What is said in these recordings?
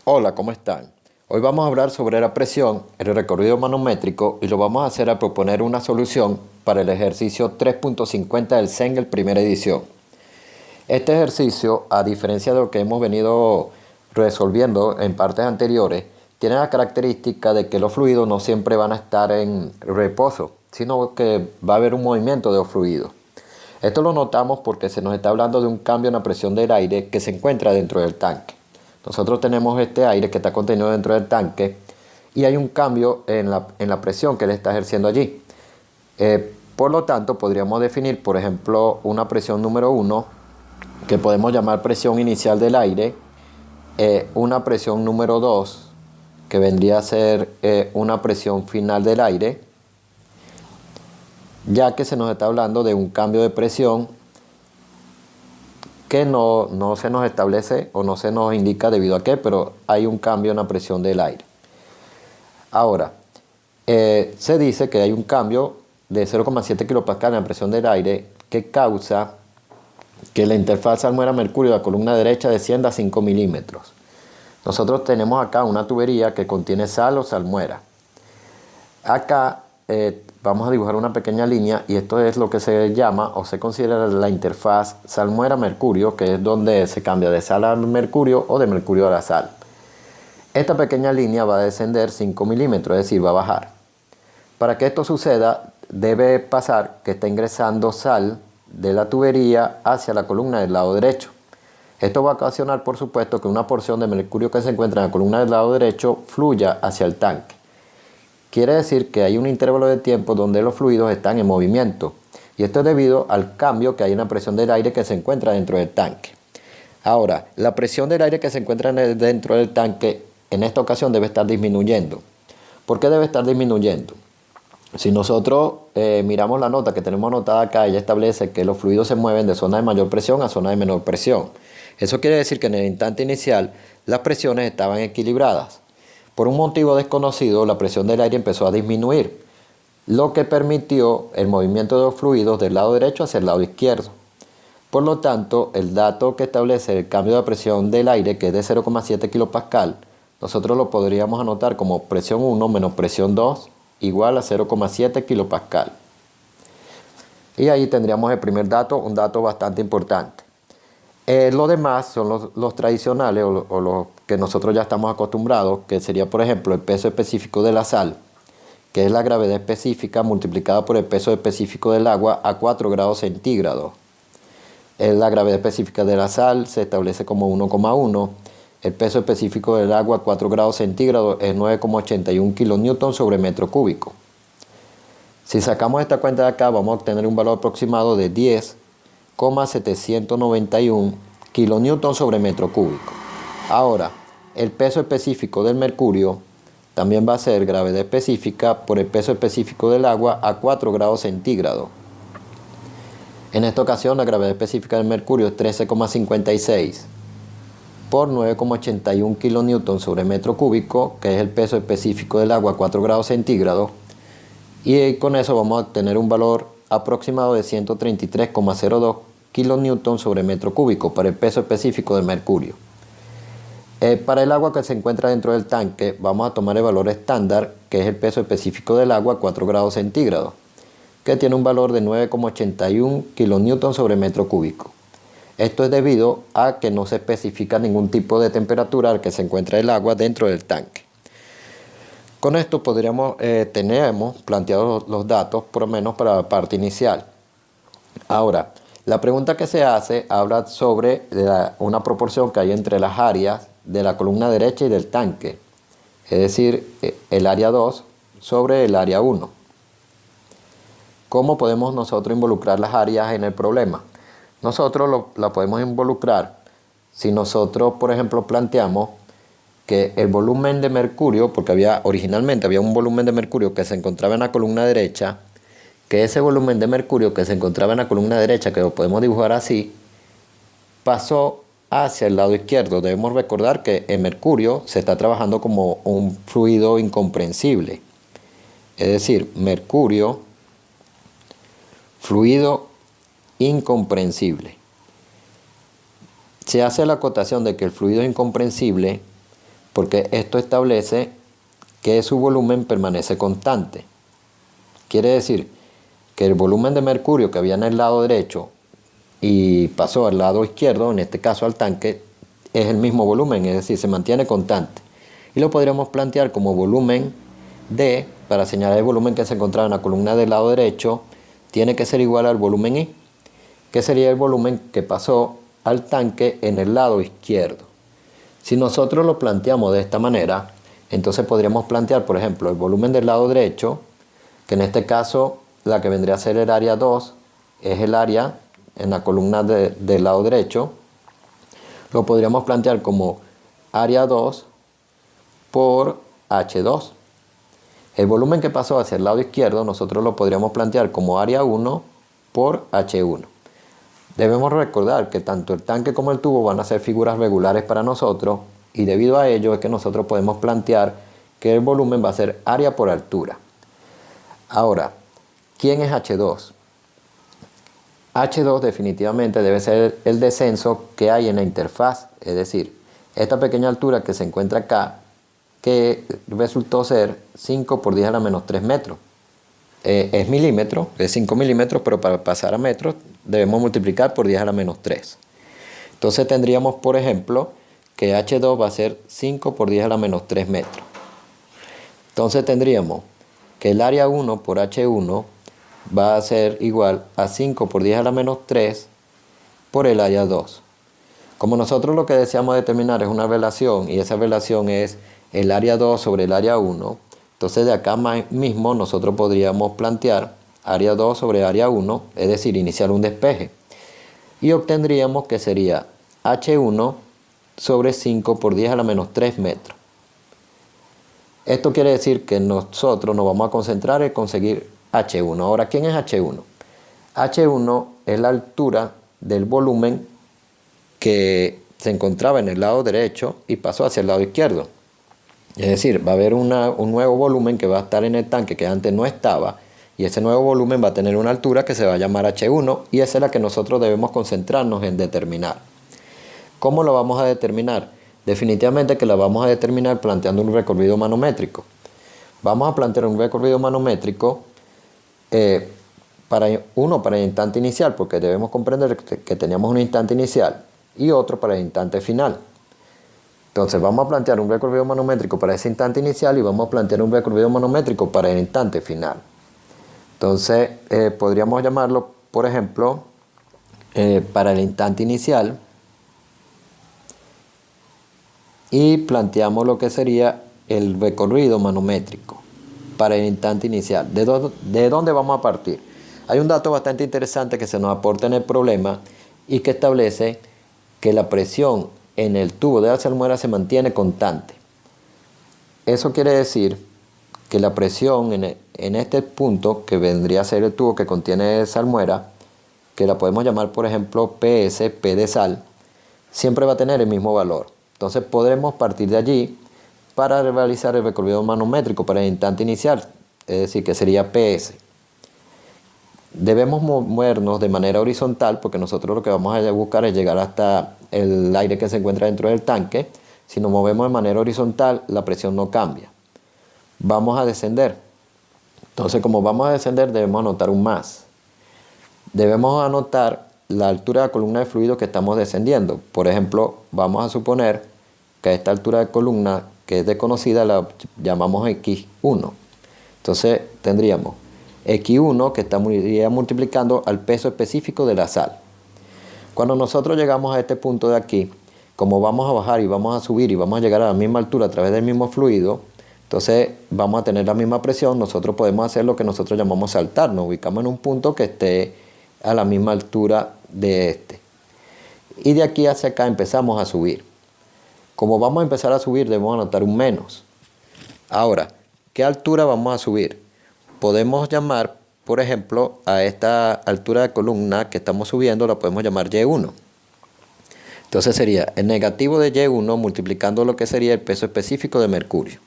Hola, ¿cómo están? Hoy vamos a hablar sobre la presión, el recorrido manométrico y lo vamos a hacer a proponer una solución para el ejercicio 3.50 del CENGEL primera edición. Este ejercicio, a diferencia de lo que hemos venido resolviendo en partes anteriores, tiene la característica de que los fluidos no siempre van a estar en reposo, sino que va a haber un movimiento de los fluidos. Esto lo notamos porque se nos está hablando de un cambio en la presión del aire que se encuentra dentro del tanque. Nosotros tenemos este aire que está contenido dentro del tanque y hay un cambio en la presión que él está ejerciendo allí. Por lo tanto, podríamos definir, por ejemplo, una presión número 1, que podemos llamar presión inicial del aire, una presión número 2, que vendría a ser una presión final del aire, ya que se nos está hablando de un cambio de presión que no se nos establece o no se nos indica debido a qué, pero hay un cambio en la presión del aire. Ahora, se dice que hay un cambio de 0,7 kPa en la presión del aire que causa que la interfaz salmuera-mercurio de la columna derecha descienda a 5 milímetros. Nosotros tenemos acá una tubería que contiene sal o salmuera. Acá vamos a dibujar una pequeña línea y esto es lo que se llama o se considera la interfaz salmuera-mercurio, que es donde se cambia de sal al mercurio o de mercurio a la sal. Esta pequeña línea va a descender 5 milímetros, es decir, va a bajar. Para que esto suceda, debe pasar que está ingresando sal de la tubería hacia la columna del lado derecho. Esto va a ocasionar, por supuesto, que una porción de mercurio que se encuentra en la columna del lado derecho fluya hacia el tanque. Quiere decir que hay un intervalo de tiempo donde los fluidos están en movimiento, y esto es debido al cambio que hay en la presión del aire que se encuentra dentro del tanque. Ahora, la presión del aire que se encuentra dentro del tanque en esta ocasión debe estar disminuyendo. ¿Por qué debe estar disminuyendo? Si nosotros miramos la nota que tenemos anotada acá, ella establece que los fluidos se mueven de zona de mayor presión a zona de menor presión. Eso quiere decir que en el instante inicial las presiones estaban equilibradas. Por un motivo desconocido, la presión del aire empezó a disminuir, lo que permitió el movimiento de los fluidos del lado derecho hacia el lado izquierdo. Por lo tanto, el dato que establece el cambio de presión del aire, que es de 0,7 kPa, nosotros lo podríamos anotar como presión 1 menos presión 2 igual a 0,7 kPa. Y ahí tendríamos el primer dato, un dato bastante importante. Lo demás son los tradicionales o los que nosotros ya estamos acostumbrados, que sería, por ejemplo, el peso específico de la sal, que es la gravedad específica multiplicada por el peso específico del agua a 4 grados centígrados. La gravedad específica de la sal se establece como 1,1. El peso específico del agua a 4 grados centígrados es 9,81 kN sobre metro cúbico. Si sacamos esta cuenta de acá, vamos a obtener un valor aproximado de 10,791 kN sobre metro cúbico. Ahora, el peso específico del mercurio también va a ser gravedad específica por el peso específico del agua a 4 grados centígrados. En esta ocasión, la gravedad específica del mercurio es 13,56 por 9,81 kN sobre metro cúbico, que es el peso específico del agua a 4 grados centígrados. Y con eso vamos a obtener un valor aproximado de 133,02 kN sobre metro cúbico para el peso específico del mercurio. Para el agua que se encuentra dentro del tanque, vamos a tomar el valor estándar, que es el peso específico del agua a 4 grados centígrados, que tiene un valor de 9,81 kN sobre metro cúbico. Esto es debido a que no se especifica ningún tipo de temperatura al que se encuentra el agua dentro del tanque. Con esto tenemos planteados los datos, por lo menos para la parte inicial. Ahora, la pregunta que se hace habla sobre una proporción que hay entre las áreas de la columna derecha y del tanque, es decir, el área 2 sobre el área 1. ¿Cómo podemos nosotros involucrar las áreas en el problema? Nosotros la podemos involucrar si nosotros, por ejemplo, planteamos que el volumen de mercurio, porque originalmente había un volumen de mercurio que se encontraba en la columna derecha, que ese volumen de mercurio que se encontraba en la columna derecha, que lo podemos dibujar así, pasó hacia el lado izquierdo. Debemos recordar que el mercurio se está trabajando como un fluido incomprensible, es decir, mercurio, fluido incomprensible. Se hace la acotación de que el fluido incomprensible porque esto establece que su volumen permanece constante. Quiere decir que el volumen de mercurio que había en el lado derecho y pasó al lado izquierdo, en este caso al tanque, es el mismo volumen, es decir, se mantiene constante. Y lo podríamos plantear como volumen D, para señalar el volumen que se encontraba en la columna del lado derecho, tiene que ser igual al volumen I, que sería el volumen que pasó al tanque en el lado izquierdo. Si nosotros lo planteamos de esta manera, entonces podríamos plantear, por ejemplo, el volumen del lado derecho, que en este caso la que vendría a ser el área 2 es el área en la columna del lado derecho. Lo podríamos plantear como área 2 por H2. El volumen que pasó hacia el lado izquierdo nosotros lo podríamos plantear como área 1 por H1. Debemos recordar que tanto el tanque como el tubo van a ser figuras regulares para nosotros, y debido a ello es que nosotros podemos plantear que el volumen va a ser área por altura. Ahora, ¿quién es H2? H2 definitivamente debe ser el descenso que hay en la interfaz, es decir, esta pequeña altura que se encuentra acá, que resultó ser 5 por 10 a la menos 3 metros. Es milímetro, es 5 milímetros, pero para pasar a metros debemos multiplicar por 10 a la menos 3. Entonces tendríamos, por ejemplo, que H2 va a ser 5 por 10 a la menos 3 metros. Entonces tendríamos que el área 1 por H1 va a ser igual a 5 por 10 a la menos 3 por el área 2. Como nosotros lo que deseamos determinar es una relación, y esa relación es el área 2 sobre el área 1, entonces de acá mismo nosotros podríamos plantear área 2 sobre área 1, es decir, iniciar un despeje. Y obtendríamos que sería H1 sobre 5 por 10 a la menos 3 metros. Esto quiere decir que nosotros nos vamos a concentrar en conseguir H1. Ahora, ¿quién es H1? H1 es la altura del volumen que se encontraba en el lado derecho y pasó hacia el lado izquierdo. Es decir, va a haber un nuevo volumen que va a estar en el tanque que antes no estaba, y ese nuevo volumen va a tener una altura que se va a llamar H1, y esa es la que nosotros debemos concentrarnos en determinar. ¿Cómo lo vamos a determinar? Definitivamente que la vamos a determinar planteando un recorrido manométrico. Vamos a plantear un recorrido manométrico para el instante inicial, porque debemos comprender que teníamos un instante inicial, y otro para el instante final. Entonces vamos a plantear un recorrido manométrico para ese instante inicial y vamos a plantear un recorrido manométrico para el instante final. Entonces podríamos llamarlo, por ejemplo, para el instante inicial, y planteamos lo que sería el recorrido manométrico para el instante inicial. ¿De dónde vamos a partir? Hay un dato bastante interesante que se nos aporta en el problema y que establece que la presión en el tubo de la salmuera se mantiene constante. Eso quiere decir que la presión en este punto, que vendría a ser el tubo que contiene salmuera, que la podemos llamar por ejemplo PS, P de sal, siempre va a tener el mismo valor. Entonces podremos partir de allí para realizar el recorrido manométrico para el instante inicial, es decir, que sería PS. Debemos movernos de manera horizontal, porque nosotros lo que vamos a buscar es llegar hasta el aire que se encuentra dentro del tanque. Si nos movemos de manera horizontal, la presión no cambia. Vamos a descender. Entonces, como vamos a descender, debemos anotar un más. Debemos anotar la altura de la columna de fluido que estamos descendiendo. Por ejemplo, vamos a suponer que a esta altura de columna, que es desconocida, la llamamos X1. Entonces tendríamos X1 que estaría multiplicando al peso específico de la sal. Cuando nosotros llegamos a este punto de aquí, como vamos a bajar y vamos a subir y vamos a llegar a la misma altura a través del mismo fluido, entonces vamos a tener la misma presión. Nosotros podemos hacer lo que nosotros llamamos saltar. Nos ubicamos en un punto que esté a la misma altura de este. Y de aquí hacia acá empezamos a subir. Como vamos a empezar a subir, debemos anotar un menos. Ahora, ¿qué altura vamos a subir? Podemos llamar, por ejemplo, a esta altura de columna que estamos subiendo, la podemos llamar Y1. Entonces sería el negativo de Y1 multiplicando lo que sería el peso específico de mercurio.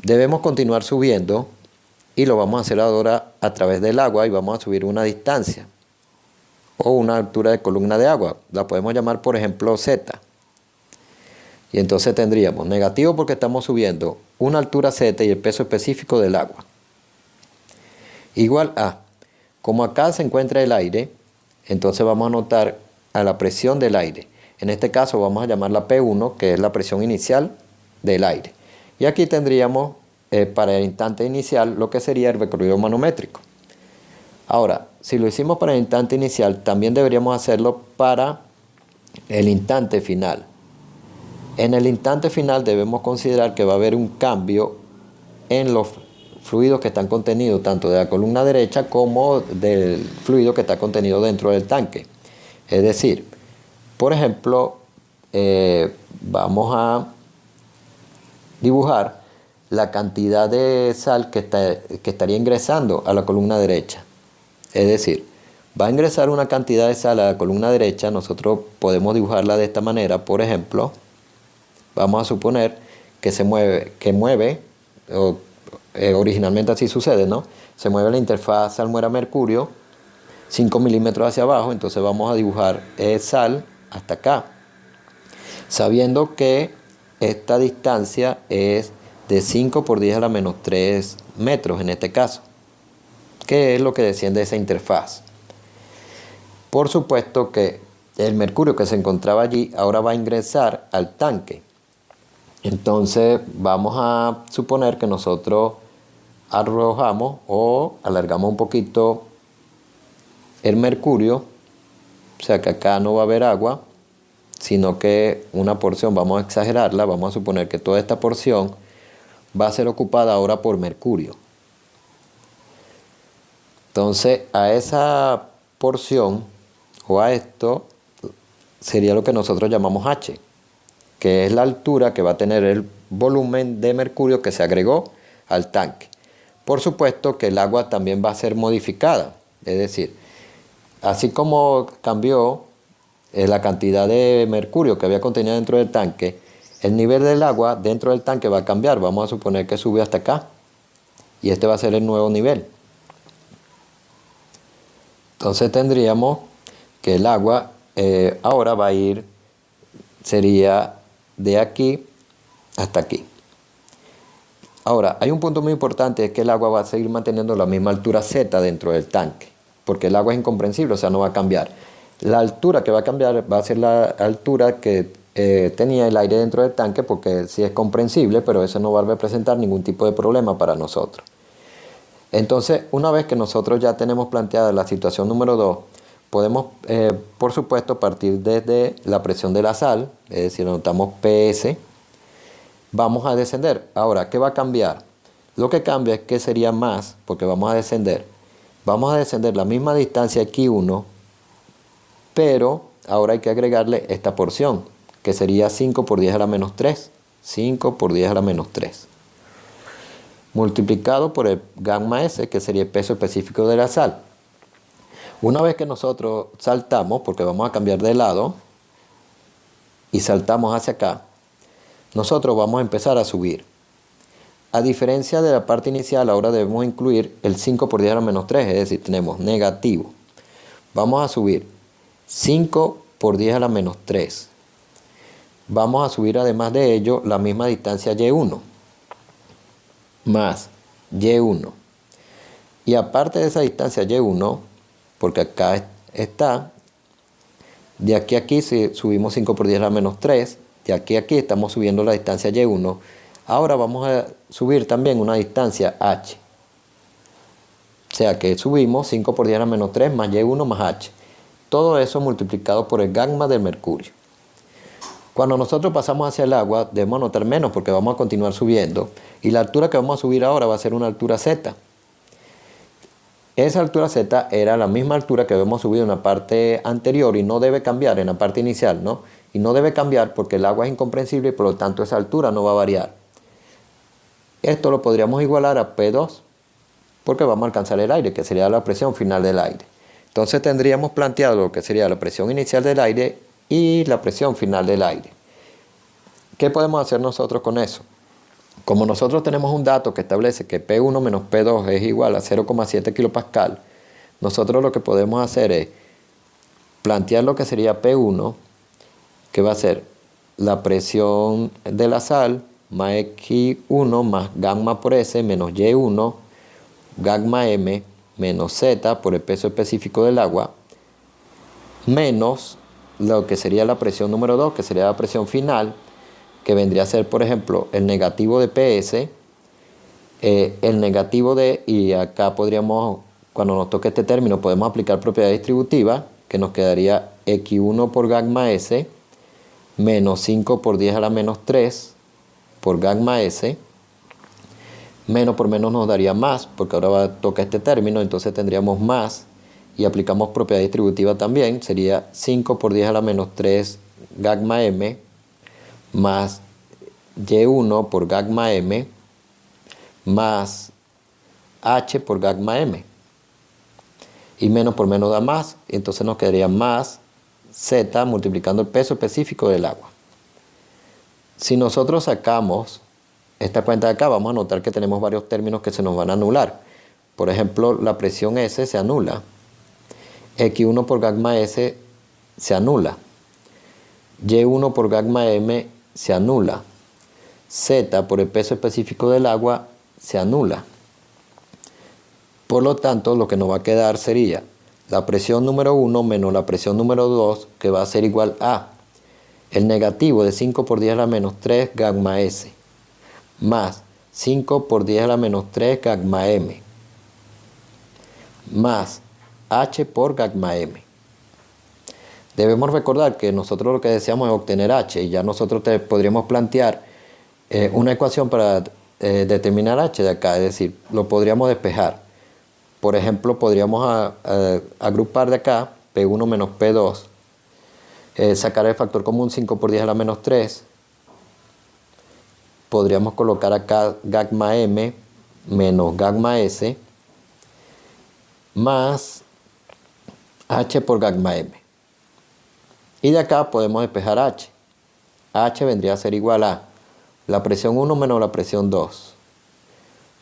Debemos continuar subiendo y lo vamos a hacer ahora a través del agua, y vamos a subir una distancia o una altura de columna de agua. La podemos llamar, por ejemplo, Z. Y entonces tendríamos negativo porque estamos subiendo una altura z y el peso específico del agua. Igual a, como acá se encuentra el aire, entonces vamos a anotar a la presión del aire. En este caso vamos a llamarla P1, que es la presión inicial del aire. Y aquí tendríamos para el instante inicial lo que sería el recorrido manométrico. Ahora, si lo hicimos para el instante inicial, también deberíamos hacerlo para el instante final. En el instante final debemos considerar que va a haber un cambio en los fluidos que están contenidos tanto de la columna derecha como del fluido que está contenido dentro del tanque. Es decir, por ejemplo, vamos a dibujar la cantidad de sal que estaría ingresando a la columna derecha. Es decir, va a ingresar una cantidad de sal a la columna derecha. Nosotros podemos dibujarla de esta manera. Por ejemplo, vamos a suponer que originalmente así sucede, ¿no? Se mueve la interfaz salmuera-mercurio 5 milímetros hacia abajo, entonces vamos a dibujar sal hasta acá, sabiendo que esta distancia es de 5 por 10 a la menos 3 metros en este caso, que es lo que desciende esa interfaz. Por supuesto que el mercurio que se encontraba allí ahora va a ingresar al tanque. Entonces vamos a suponer que nosotros arrojamos o alargamos un poquito el mercurio, o sea que acá no va a haber agua, sino que una porción, vamos a exagerarla, vamos a suponer que toda esta porción va a ser ocupada ahora por mercurio. Entonces a esa porción o a esto sería lo que nosotros llamamos H, que es la altura que va a tener el volumen de mercurio que se agregó al tanque. Por supuesto que el agua también va a ser modificada, es decir, así como cambió la cantidad de mercurio que había contenido dentro del tanque, el nivel del agua dentro del tanque va a cambiar. Vamos a suponer que sube hasta acá y este va a ser el nuevo nivel. Entonces tendríamos que el agua ahora va a ir, sería de aquí hasta aquí. Ahora, hay un punto muy importante, es que el agua va a seguir manteniendo la misma altura Z dentro del tanque, porque el agua es incomprensible, o sea, no va a cambiar. La altura que va a cambiar va a ser la altura que tenía el aire dentro del tanque, porque sí es comprensible, pero eso no va a representar ningún tipo de problema para nosotros. Entonces, una vez que nosotros ya tenemos planteada la situación número 2, podemos, por supuesto, partir desde la presión de la sal, es decir, anotamos PS. Vamos a descender. Ahora, ¿qué va a cambiar? Lo que cambia es que sería más, porque vamos a descender. Vamos a descender la misma distancia aquí 1, pero ahora hay que agregarle esta porción, que sería 5 por 10 a la menos 3. 5 por 10 a la menos 3. Multiplicado por el gamma S, que sería el peso específico de la sal. Una vez que nosotros saltamos, porque vamos a cambiar de lado, y saltamos hacia acá, nosotros vamos a empezar a subir. A diferencia de la parte inicial, ahora debemos incluir el 5 por 10 a la menos 3, es decir, tenemos negativo. Vamos a subir 5 por 10 a la menos 3. Vamos a subir además de ello la misma distancia Y1 más Y1. Y aparte de esa distancia Y1, porque acá está, de aquí a aquí subimos 5 por 10 a la menos 3. De aquí a aquí estamos subiendo la distancia Y1. Ahora vamos a subir también una distancia H. O sea que subimos 5 por 10 a la menos 3 más Y1 más H. Todo eso multiplicado por el gamma del mercurio. Cuando nosotros pasamos hacia el agua debemos notar menos porque vamos a continuar subiendo. Y la altura que vamos a subir ahora va a ser una altura Z. Esa altura Z era la misma altura que habíamos subido en la parte anterior y no debe cambiar en la parte inicial, ¿no? Y no debe cambiar porque el agua es incomprensible y por lo tanto esa altura no va a variar. Esto lo podríamos igualar a P2 porque vamos a alcanzar el aire, que sería la presión final del aire. Entonces tendríamos planteado lo que sería la presión inicial del aire y la presión final del aire. ¿Qué podemos hacer nosotros con eso? Como nosotros tenemos un dato que establece que P1 menos P2 es igual a 0,7 kilopascal, nosotros lo que podemos hacer es plantear lo que sería P1, que va a ser la presión de la sal más X1 más gamma por S menos Y1 gamma M menos Z por el peso específico del agua menos lo que sería la presión número 2, que sería la presión final, que vendría a ser, por ejemplo, el negativo de PS, el negativo de, y acá podríamos, cuando nos toque este término, podemos aplicar propiedad distributiva, que nos quedaría X1 por gamma S, menos 5 por 10 a la menos 3 por gamma S, menos por menos nos daría más, porque ahora toca este término, entonces tendríamos más, y aplicamos propiedad distributiva también, sería 5 por 10 a la menos 3 gamma M, más Y1 por gamma M, más H por gamma M. Y menos por menos da más, entonces nos quedaría más Z multiplicando el peso específico del agua. Si nosotros sacamos esta cuenta de acá, vamos a notar que tenemos varios términos que se nos van a anular. Por ejemplo, la presión S se anula. X1 por gamma S se anula. Y1 por gamma M se anula. Z por el peso específico del agua se anula. Por lo tanto, lo que nos va a quedar sería la presión número 1 menos la presión número 2, que va a ser igual a el negativo de 5 por 10 a la menos 3 gamma S, más 5 por 10 a la menos 3 gamma M, más H por gamma M. Debemos recordar que nosotros lo que deseamos es obtener H, y ya nosotros podríamos plantear una ecuación para determinar H de acá, es decir, lo podríamos despejar. Por ejemplo, podríamos agrupar de acá P1 menos P2, sacar el factor común 5 por 10 a la menos 3, podríamos colocar acá gamma M menos gamma S, más H por gamma M. Y de acá podemos despejar H. H vendría a ser igual a la presión 1 menos la presión 2,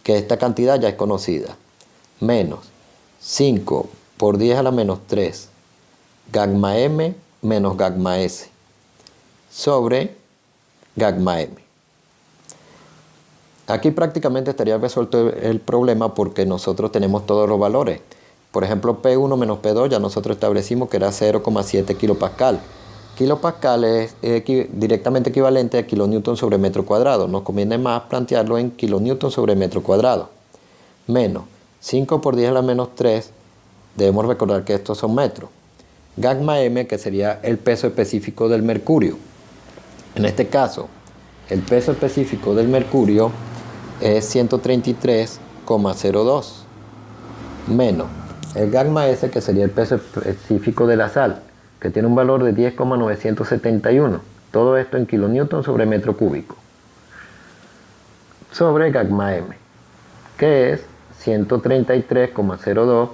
que esta cantidad ya es conocida, menos 5 por 10 a la menos 3 gamma M menos gamma S sobre gamma M. Aquí prácticamente estaría resuelto el problema porque nosotros tenemos todos los valores. Por ejemplo, P1 menos P2 ya nosotros establecimos que era 0,7 kilopascal. Kilopascal es directamente equivalente a kilonewton sobre metro cuadrado. Nos conviene más plantearlo en kilonewton sobre metro cuadrado. Menos 5 por 10 a la menos 3, debemos recordar que estos son metros. Gamma M, que sería el peso específico del mercurio. En este caso, el peso específico del mercurio es 133,02 menos el gamma S, que sería el peso específico de la sal, que tiene un valor de 10,971. Todo esto en kilonewton sobre metro cúbico. Sobre gamma M, que es 133,02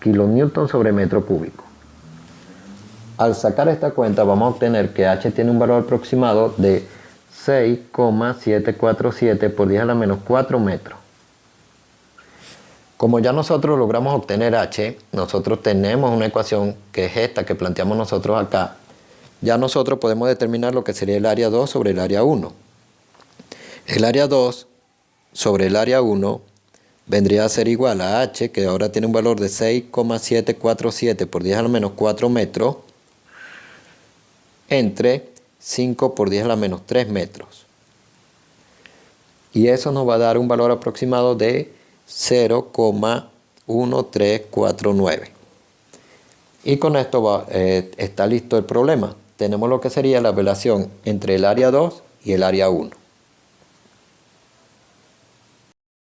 kilonewton sobre metro cúbico. Al sacar esta cuenta vamos a obtener que H tiene un valor aproximado de 6,747 por 10 a la menos 4 metros. Como ya nosotros logramos obtener H, nosotros tenemos una ecuación que es esta que planteamos nosotros acá. Ya nosotros podemos determinar lo que sería el área 2 sobre el área 1. El área 2 sobre el área 1 vendría a ser igual a H, que ahora tiene un valor de 6,747 por 10 a la menos 4 metros, entre 5 por 10 a la menos 3 metros. Y eso nos va a dar un valor aproximado de 0,1349. Y con esto está listo el problema. Tenemos lo que sería la relación entre el área 2 y el área 1.